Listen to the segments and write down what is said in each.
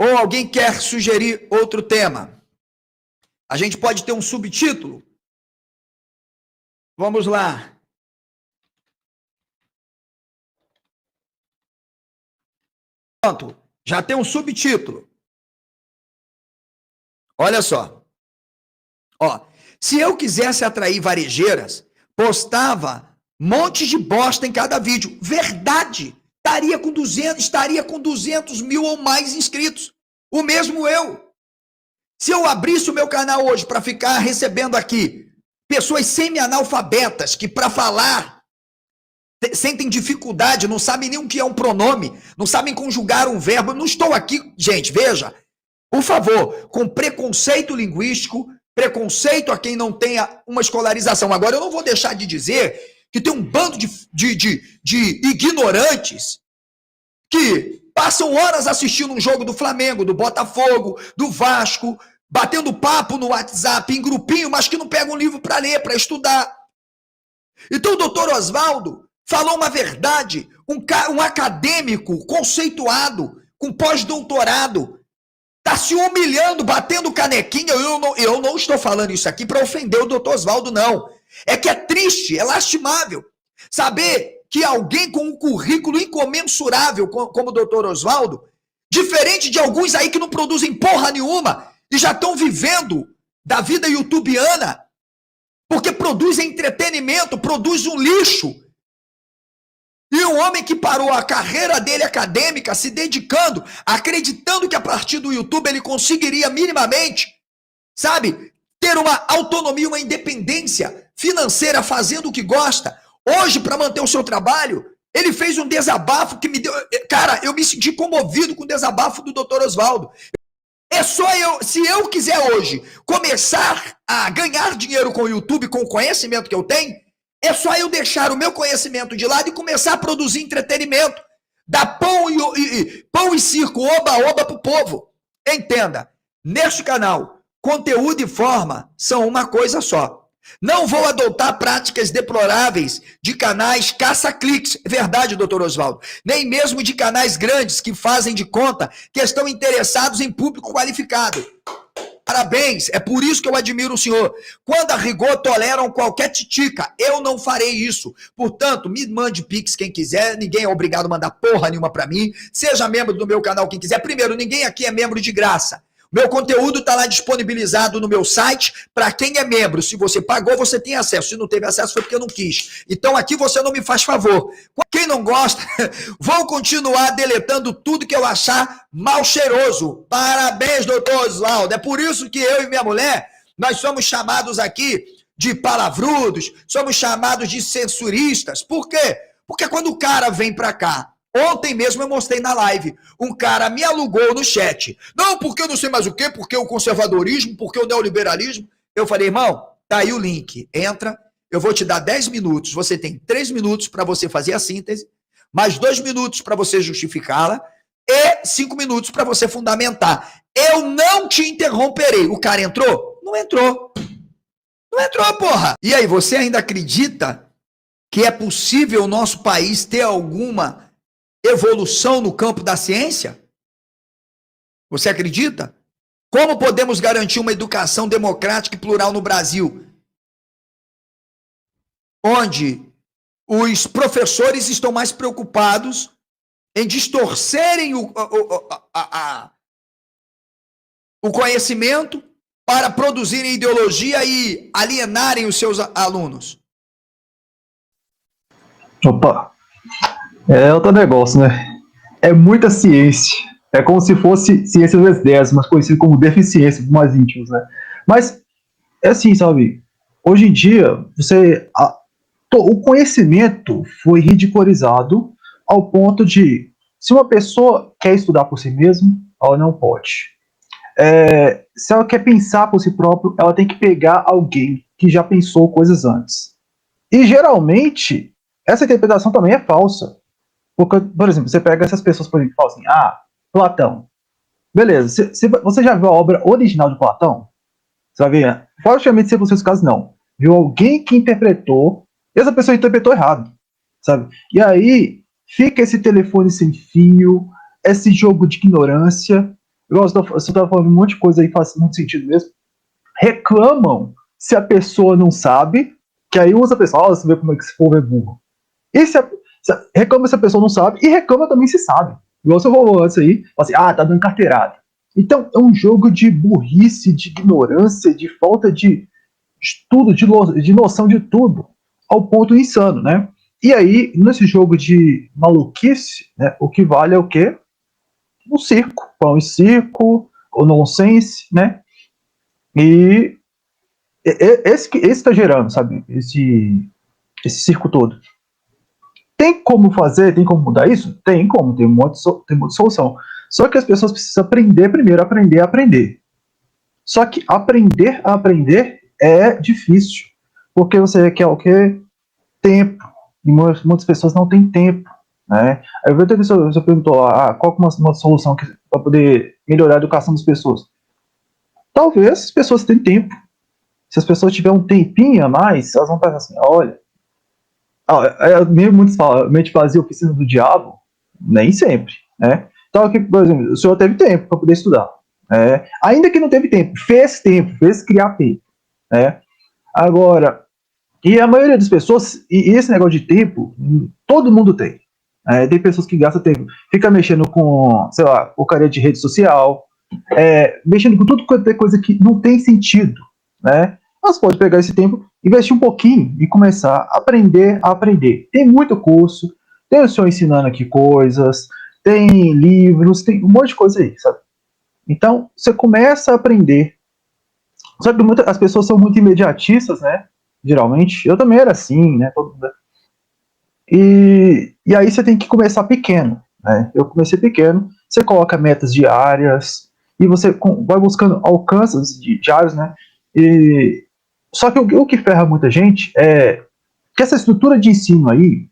Ou alguém quer sugerir outro tema? A gente pode ter um subtítulo? Vamos lá. Pronto, já tem um subtítulo. Olha só. Ó, se eu quisesse atrair varejeiras, postava montes de bosta em cada vídeo. Verdade. Estaria com 200 mil ou mais inscritos. O mesmo eu. Se eu abrisse o meu canal hoje para ficar recebendo aqui pessoas semi-analfabetas que para falar sentem dificuldade, não sabem nem o que é um pronome, não sabem conjugar um verbo. Eu não estou aqui, gente, veja, por favor, com preconceito linguístico, preconceito a quem não tenha uma escolarização. Agora, eu não vou deixar de dizer que tem um bando de ignorantes que passam horas assistindo um jogo do Flamengo, do Botafogo, do Vasco, batendo papo no WhatsApp, em grupinho, mas que não pegam um livro para ler, para estudar. Então o doutor Oswaldo falou uma verdade, um acadêmico conceituado, com pós-doutorado, está se humilhando, batendo canequinha. Eu não estou falando isso aqui para ofender o doutor Oswaldo, não. É que é triste, é lastimável saber que alguém com um currículo incomensurável, como o doutor Oswaldo, diferente de alguns aí que não produzem porra nenhuma e já estão vivendo da vida youtubiana, porque produzem entretenimento, produz um lixo. E um homem que parou a carreira dele acadêmica, se dedicando, acreditando que a partir do YouTube ele conseguiria minimamente, sabe, ter uma autonomia, uma independência financeira, fazendo o que gosta. Hoje, para manter o seu trabalho, ele fez um desabafo que me deu... Cara, eu me senti comovido com o desabafo do Dr. Oswaldo. É só eu... Se eu quiser hoje começar a ganhar dinheiro com o YouTube, com o conhecimento que eu tenho, é só eu deixar o meu conhecimento de lado e começar a produzir entretenimento. Dar pão e circo, oba-oba pro povo. Entenda, neste canal, conteúdo e forma são uma coisa só. Não vou adotar práticas deploráveis de canais caça-cliques, é verdade, doutor Oswaldo, nem mesmo de canais grandes que fazem de conta que estão interessados em público qualificado. Parabéns, é por isso que eu admiro o senhor. Quando a rigor toleram qualquer titica, eu não farei isso. Portanto, me mande pix quem quiser, ninguém é obrigado a mandar porra nenhuma pra mim, seja membro do meu canal quem quiser. Primeiro, ninguém aqui é membro de graça. Meu conteúdo está lá disponibilizado no meu site para quem é membro. Se você pagou, você tem acesso. Se não teve acesso, foi porque eu não quis. Então aqui você não me faz favor. Quem não gosta, vou continuar deletando tudo que eu achar mal cheiroso. Parabéns, doutor Oswaldo. É por isso que eu e minha mulher, nós somos chamados aqui de palavrudos, somos chamados de censuristas. Por quê? Porque quando o cara vem para cá, ontem mesmo eu mostrei na live, um cara me alugou no chat. Não, porque eu não sei mais o quê, porque o conservadorismo, porque o neoliberalismo. Eu falei, irmão, tá aí o link, entra, eu vou te dar 10 minutos, você tem 3 minutos para você fazer a síntese, mais 2 minutos para você justificá-la e 5 minutos para você fundamentar. Eu não te interromperei. O cara entrou? Não entrou. Não entrou, porra. E aí, você ainda acredita que é possível o nosso país ter alguma evolução no campo da ciência? Você acredita? Como podemos garantir uma educação democrática e plural no Brasil, onde os professores estão mais preocupados em distorcerem o conhecimento para produzirem ideologia e alienarem os seus alunos? Opa! É outro negócio, né? É muita ciência. É como se fosse ciência das 10, mas conhecido como deficiência para mais íntimos, né? Mas é assim, sabe? Hoje em dia, o conhecimento foi ridicularizado ao ponto de, se uma pessoa quer estudar por si mesma, ela não pode. Se ela quer pensar por si própria, ela tem que pegar alguém que já pensou coisas antes. E geralmente, essa interpretação também é falsa. Porque, por exemplo, você pega essas pessoas, por exemplo, e fala assim, Platão. Beleza, você já viu a obra original de Platão? Você vai ver, fortemente, se fosse esse caso, não. Viu alguém que interpretou, e essa pessoa interpretou errado, sabe? E aí, fica esse telefone sem fio, esse jogo de ignorância, Você tá falando um monte de coisa aí, faz muito sentido mesmo. Reclamam se a pessoa não sabe, que aí usa a pessoa, você vê como é que esse povo é burro. E reclama se a pessoa não sabe, e reclama também se sabe. Igual você falou antes aí, fala assim, tá dando carteirada. Então, é um jogo de burrice, de ignorância, de falta de estudo, de noção de tudo, ao ponto insano, né? E aí, nesse jogo de maluquice, né, o que vale é o quê? O circo. Pão e circo, o nonsense, né? E esse está gerando, sabe? Esse circo todo. Tem como fazer, tem como mudar isso? Tem como, tem um monte de solução. Só que as pessoas precisam aprender primeiro, aprender a aprender. Só que aprender a aprender é difícil. Porque você requer o quê? Tempo. E muitas pessoas não têm tempo. Né? Aí você perguntou qual é uma solução para poder melhorar a educação das pessoas. Talvez as pessoas tenham tempo. Se as pessoas tiverem um tempinho a mais, elas vão pensar assim, olha, mesmo muitos falam, mente vazia, oficina do diabo, nem sempre, né? Então aqui, por exemplo, o senhor teve tempo para poder estudar, né? Ainda que não teve tempo, fez criar tempo, né? Agora, e a maioria das pessoas, e esse negócio de tempo, todo mundo tem. Tem pessoas que gastam tempo, fica mexendo com, sei lá, porcaria de rede social, mexendo com tudo quanto é coisa que não tem sentido, né? Mas pode pegar esse tempo, investir um pouquinho e começar a aprender a aprender. Tem muito curso, tem o senhor ensinando aqui coisas, tem livros, tem um monte de coisa aí, sabe? Então, você começa a aprender. Só que as pessoas são muito imediatistas, né? Geralmente. Eu também era assim, né? Todo mundo. E aí você tem que começar pequeno, né? Eu comecei pequeno, você coloca metas diárias e você vai buscando alcances diários, né? Só que o que ferra muita gente é que essa estrutura de ensino aí,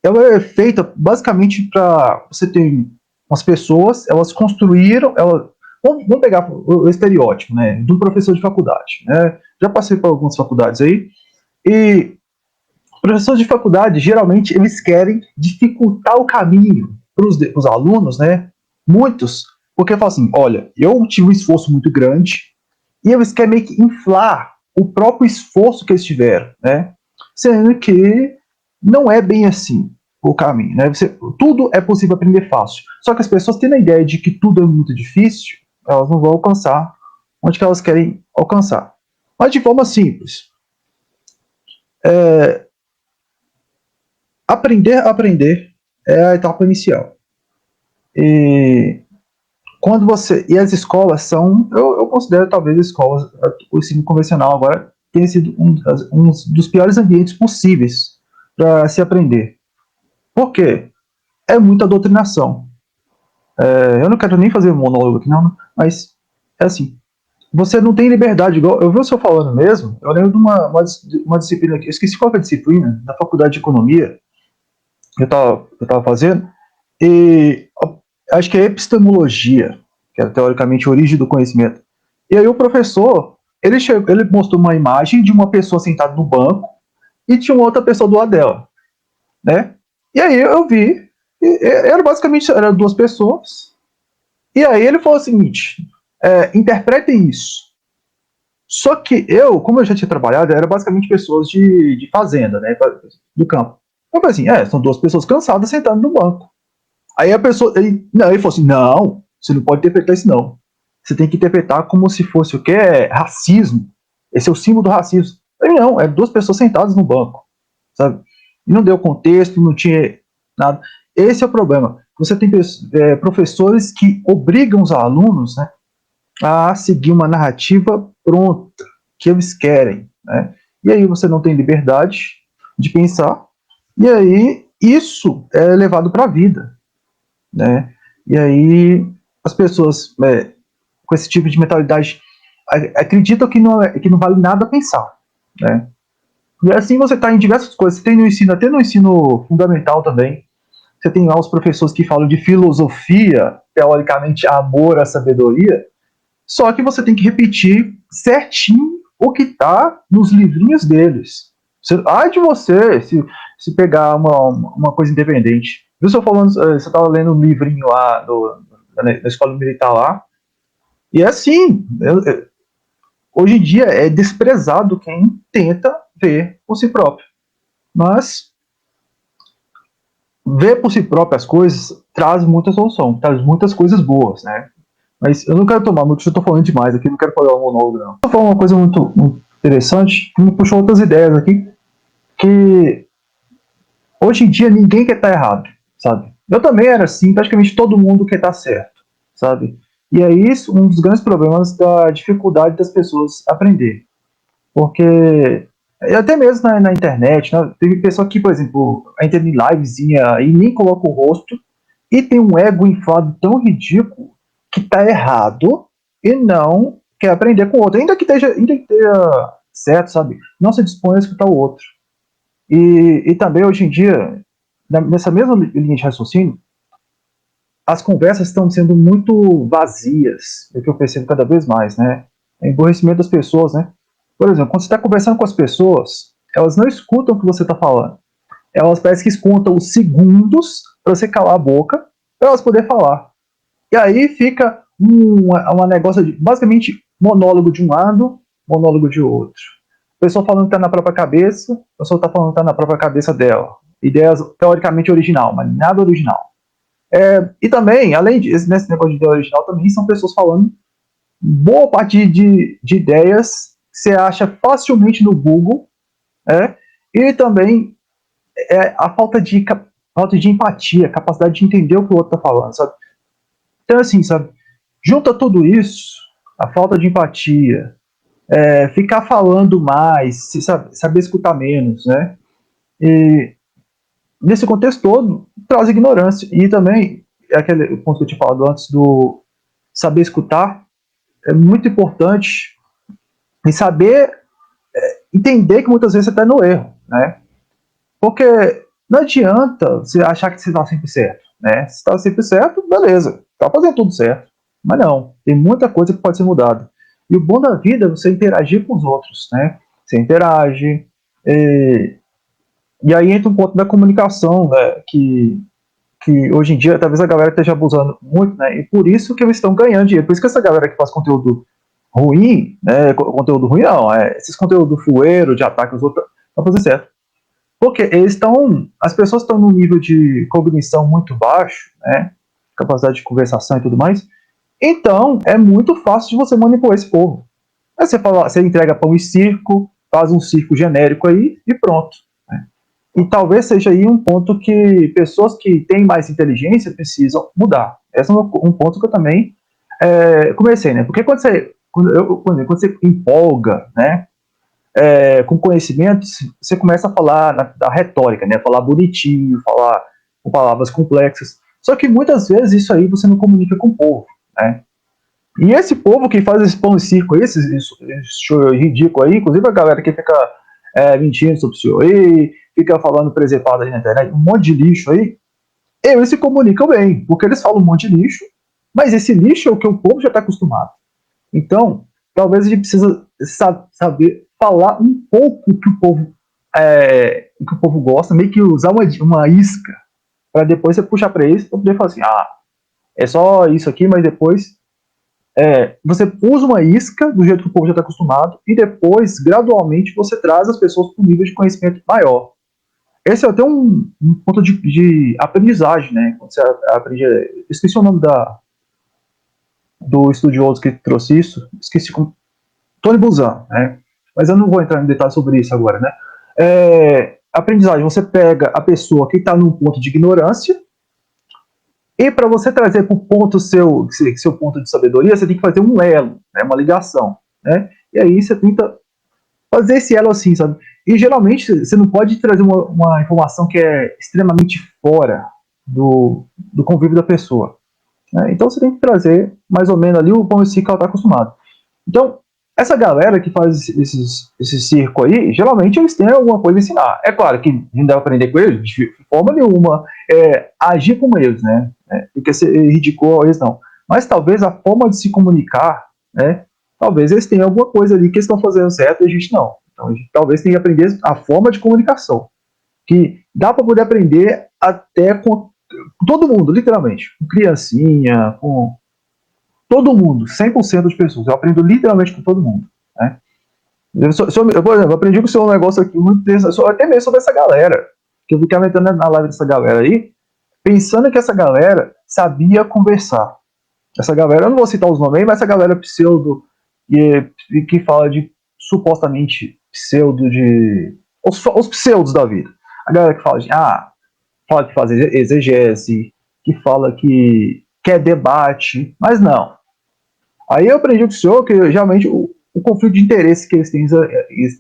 ela é feita basicamente para você ter umas pessoas, elas construíram, vamos pegar o estereótipo, né, de um professor de faculdade, né? Já passei por algumas faculdades aí, e professores de faculdade, geralmente, eles querem dificultar o caminho para os alunos, né? Muitos, porque falam assim, olha, eu tive um esforço muito grande, e eles querem meio que inflar o próprio esforço que eles tiveram, né? Sendo que não é bem assim o caminho, né? Tudo é possível aprender fácil. Só que as pessoas tendo a ideia de que tudo é muito difícil, elas não vão alcançar onde que elas querem alcançar. Mas de forma simples. Aprender a aprender é a etapa inicial. E e as escolas são, eu considero talvez as escolas, o ensino convencional agora tenha sido um dos piores ambientes possíveis para se aprender. Por quê? É muita doutrinação. Eu não quero nem fazer monólogo aqui, não, mas é assim, você não tem liberdade, igual eu vi o senhor falando mesmo, eu lembro de uma disciplina aqui, eu esqueci qual é a disciplina, da faculdade de economia, que eu tava fazendo, e acho que é epistemologia, que é teoricamente a origem do conhecimento. E aí o professor, ele mostrou uma imagem de uma pessoa sentada no banco e tinha uma outra pessoa do lado dela, né? E aí eu vi, eram duas pessoas, e aí ele falou o seguinte, interpretem isso. Só que como eu já tinha trabalhado, era basicamente pessoas de fazenda, né, do campo. Eu falei assim, são duas pessoas cansadas sentadas no banco. Aí a pessoa, ele falou assim, não, você não pode interpretar isso não. Você tem que interpretar como se fosse o que é racismo. Esse é o símbolo do racismo. Eu falei, não, duas pessoas sentadas no banco, sabe? E não deu contexto, não tinha nada. Esse é o problema. Você tem professores que obrigam os alunos, né, a seguir uma narrativa pronta, que eles querem, né? E aí você não tem liberdade de pensar, e aí isso é levado para a vida, né? E aí as pessoas com esse tipo de mentalidade acreditam que não vale nada pensar, né? E assim você está em diversas coisas. Você tem no ensino, até no ensino fundamental também, você tem lá os professores que falam de filosofia, teoricamente amor à sabedoria, só que você tem que repetir certinho o que está nos livrinhos deles. De você se pegar uma coisa independente. Viu, você falando, você estava lendo um livrinho lá na escola militar lá. E é assim, hoje em dia é desprezado quem tenta ver por si próprio. Mas ver por si próprio as coisas traz muita solução, traz muitas coisas boas, né? Mas eu não quero tomar muito, eu estou falando demais aqui, não quero falar um monólogo, não. Estou falando uma coisa muito interessante, que me puxou outras ideias aqui, que hoje em dia ninguém quer estar errado, sabe? Eu também era assim, praticamente todo mundo quer estar certo, sabe? E é isso um dos grandes problemas da dificuldade das pessoas aprender. Porque até mesmo na internet, né, teve pessoa que, por exemplo, entra em livezinha e nem coloca o rosto e tem um ego inflado tão ridículo que tá errado e não quer aprender com o outro. Ainda que esteja certo, sabe? Não se dispõe a escutar o outro. E também, hoje em dia, nessa mesma linha de raciocínio, as conversas estão sendo muito vazias, é o que eu percebo cada vez mais, né? O emborrecimento das pessoas, né? Por exemplo, quando você está conversando com as pessoas, elas não escutam o que você está falando. Elas parecem que escutam os segundos para você calar a boca, para elas poderem falar. E aí fica uma negócio de, basicamente, monólogo de um lado, monólogo de outro. A pessoa falando que está na própria cabeça, a pessoa está falando que está na própria cabeça dela. Ideias teoricamente original, mas nada original. E também, além disso, nesse negócio de ideia original, também são pessoas falando boa parte de ideias que você acha facilmente no Google, e também a falta de empatia, capacidade de entender o que o outro está falando, sabe? Então, assim, sabe, junta tudo isso, a falta de empatia, ficar falando mais, saber escutar menos, né? E nesse contexto todo, traz ignorância. E também, aquele ponto que eu tinha falado antes do saber escutar, é muito importante em saber entender que muitas vezes você está no erro, né? Porque não adianta você achar que você está sempre certo, né? Se está sempre certo, beleza, está fazendo tudo certo. Mas não, tem muita coisa que pode ser mudada. E o bom da vida é você interagir com os outros, né? Você interage, e aí entra um ponto da comunicação, né? Que hoje em dia talvez a galera esteja abusando muito, né? E por isso que eles estão ganhando dinheiro. Por isso que essa galera que faz conteúdo ruim, né? Conteúdo ruim não, esses conteúdos fueiro, de ataque aos outros, estão fazendo certo. Porque as pessoas estão num nível de cognição muito baixo, né? Capacidade de conversação e tudo mais. Então, é muito fácil de você manipular esse povo. Aí você entrega pão e circo, faz um circo genérico aí e pronto. Né? E talvez seja aí um ponto que pessoas que têm mais inteligência precisam mudar. Esse é um ponto que eu também comecei, né? Porque quando você empolga, né? Com conhecimentos, você começa a falar da retórica, né? Falar bonitinho, falar com palavras complexas. Só que muitas vezes isso aí você não comunica com o povo, né? E esse povo que faz esse pão e circo, esse show ridículo aí, inclusive a galera que fica mentindo sobre o senhor aí, fica falando presepada aí na internet, um monte de lixo aí, eles se comunicam bem, porque eles falam um monte de lixo, mas esse lixo é o que o povo já está acostumado. Então, talvez a gente precisa saber falar um pouco o que o povo gosta, meio que usar uma isca, para depois você puxar para eles, para poder falar assim, é só isso aqui, mas depois você usa uma isca do jeito que o povo já está acostumado e depois, gradualmente, você traz as pessoas para um nível de conhecimento maior. Esse é até um ponto de aprendizagem, né? Quando você aprende... Esqueci o nome do estudioso que trouxe isso, esqueci como... Tony Buzan, né? Mas eu não vou entrar em detalhes sobre isso agora, né? Aprendizagem, você pega a pessoa que está num ponto de ignorância e para você trazer para o ponto seu ponto de sabedoria, você tem que fazer um elo, né? Uma ligação, né? E aí você tenta fazer esse elo assim, sabe? E geralmente você não pode trazer uma informação que é extremamente fora do convívio da pessoa. Né? Então você tem que trazer mais ou menos ali o pão e circo que ela está acostumado. Então, essa galera que faz esse circo aí, geralmente eles têm alguma coisa a ensinar. É claro que não deve aprender com eles, de forma nenhuma, agir como eles, né? Porque ser ridículo eles não. Mas talvez a forma de se comunicar, né? Talvez eles tenham alguma coisa ali que eles estão fazendo certo e a gente não. Então a gente talvez tenha que aprender a forma de comunicação. Que dá para poder aprender até com todo mundo, literalmente, com criancinha, com todo mundo, 100% de pessoas. Eu aprendo literalmente com todo mundo, né? Por exemplo, eu aprendi com o seu negócio aqui muito até mesmo sobre essa galera, que eu ficava entrando na live dessa galera aí, pensando que essa galera sabia conversar. Essa galera, eu não vou citar os nomes aí, mas essa galera pseudo que fala de supostamente pseudo de os pseudos da vida. A galera que fala de fala que faz exegese, que fala que quer debate, mas não. Aí eu aprendi com o senhor que geralmente o conflito de interesse que eles têm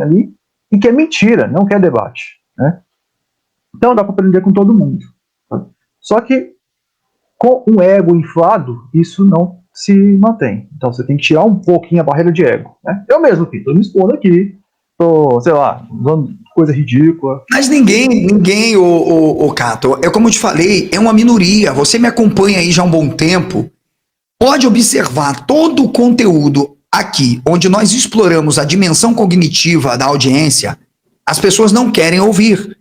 ali, e que é mentira, não quer debate, né? Então dá para aprender com todo mundo. Só que com um ego inflado, isso não se mantém. Então você tem que tirar um pouquinho a barreira de ego, né? Eu mesmo, estou me expondo aqui, tô, sei lá, usando coisa ridícula. Mas ninguém, o Cato, é como eu te falei, é uma minoria. Você me acompanha aí já há um bom tempo. Pode observar todo o conteúdo aqui, onde nós exploramos a dimensão cognitiva da audiência, as pessoas não querem ouvir.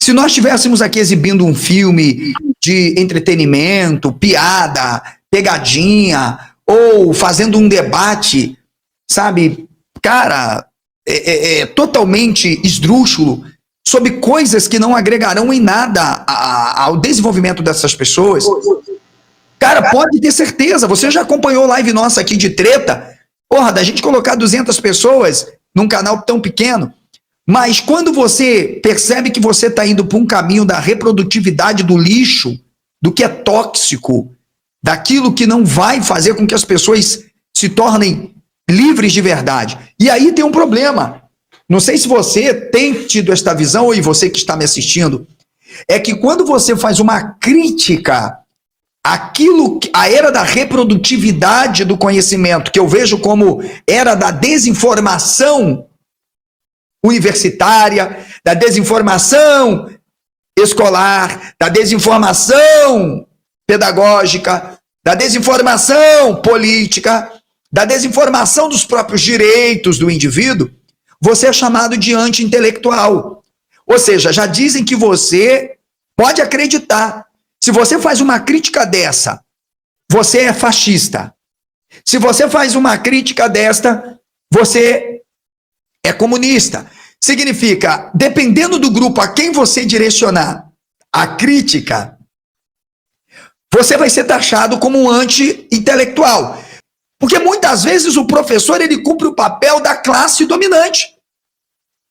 Se nós estivéssemos aqui exibindo um filme de entretenimento, piada, pegadinha, ou fazendo um debate, sabe, cara, totalmente esdrúxulo, sobre coisas que não agregarão em nada ao desenvolvimento dessas pessoas, cara, pode ter certeza, você já acompanhou live nossa aqui de treta, porra, da gente colocar 200 pessoas num canal tão pequeno, mas quando você percebe que você está indo para um caminho da reprodutividade do lixo, do que é tóxico, daquilo que não vai fazer com que as pessoas se tornem livres de verdade. E aí tem um problema. Não sei se você tem tido esta visão, ou você que está me assistindo, é que quando você faz uma crítica a era da reprodutividade do conhecimento, que eu vejo como era da desinformação universitária, da desinformação escolar, da desinformação pedagógica, da desinformação política, da desinformação dos próprios direitos do indivíduo, você é chamado de anti-intelectual. Ou seja, já dizem que você pode acreditar. Se você faz uma crítica dessa, você é fascista. Se você faz uma crítica desta, você é comunista. Significa, dependendo do grupo a quem você direcionar a crítica, você vai ser taxado como um anti-intelectual. Porque muitas vezes o professor ele cumpre o papel da classe dominante.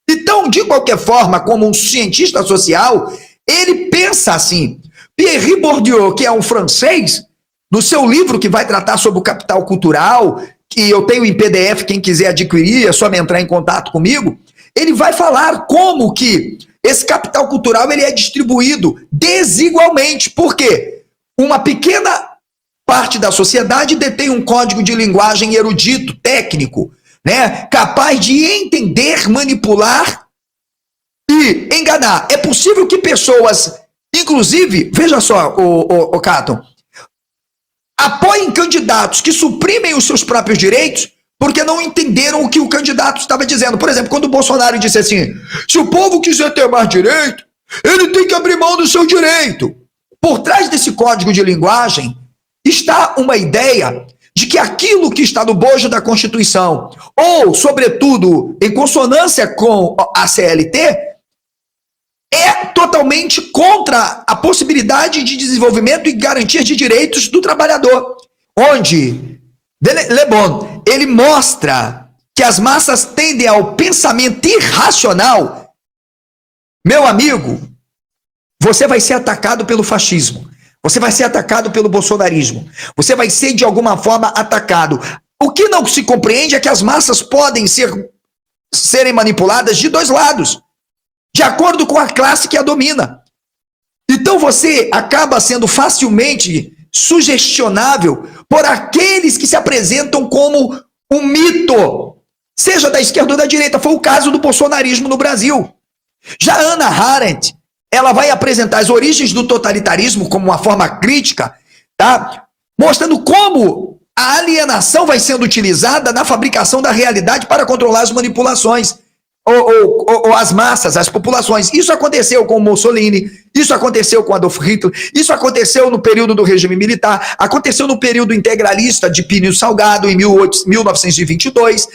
Então, de qualquer forma, como um cientista social, ele pensa assim. Pierre Bourdieu, que é um francês, no seu livro que vai tratar sobre o capital cultural, que eu tenho em PDF, quem quiser adquirir, é só me entrar em contato comigo, ele vai falar como que esse capital cultural ele é distribuído desigualmente. Por quê? Uma pequena parte da sociedade detém um código de linguagem erudito, técnico, né, capaz de entender, manipular e enganar. É possível que pessoas, inclusive, veja só, o Cato, apoiem candidatos que suprimem os seus próprios direitos porque não entenderam o que o candidato estava dizendo. Por exemplo, quando o Bolsonaro disse assim, se o povo quiser ter mais direito, ele tem que abrir mão do seu direito. Por trás desse código de linguagem está uma ideia de que aquilo que está no bojo da Constituição, ou, sobretudo, em consonância com a CLT, é totalmente contra a possibilidade de desenvolvimento e garantia de direitos do trabalhador. Onde Le Bon, ele mostra que as massas tendem ao pensamento irracional. Meu amigo, você vai ser atacado pelo fascismo. Você vai ser atacado pelo bolsonarismo. Você vai ser, de alguma forma, atacado. O que não se compreende é que as massas podem serem manipuladas de dois lados, de acordo com a classe que a domina. Então você acaba sendo facilmente sugestionável por aqueles que se apresentam como um mito, seja da esquerda ou da direita. Foi o caso do bolsonarismo no Brasil. Já Hannah Arendt, ela vai apresentar as origens do totalitarismo como uma forma crítica, tá? Mostrando como a alienação vai sendo utilizada na fabricação da realidade para controlar as manipulações. ou as massas, as populações. Isso aconteceu com Mussolini, isso aconteceu com Adolf Hitler, isso aconteceu no período do regime militar, aconteceu no período integralista de Plínio Salgado, em 1922,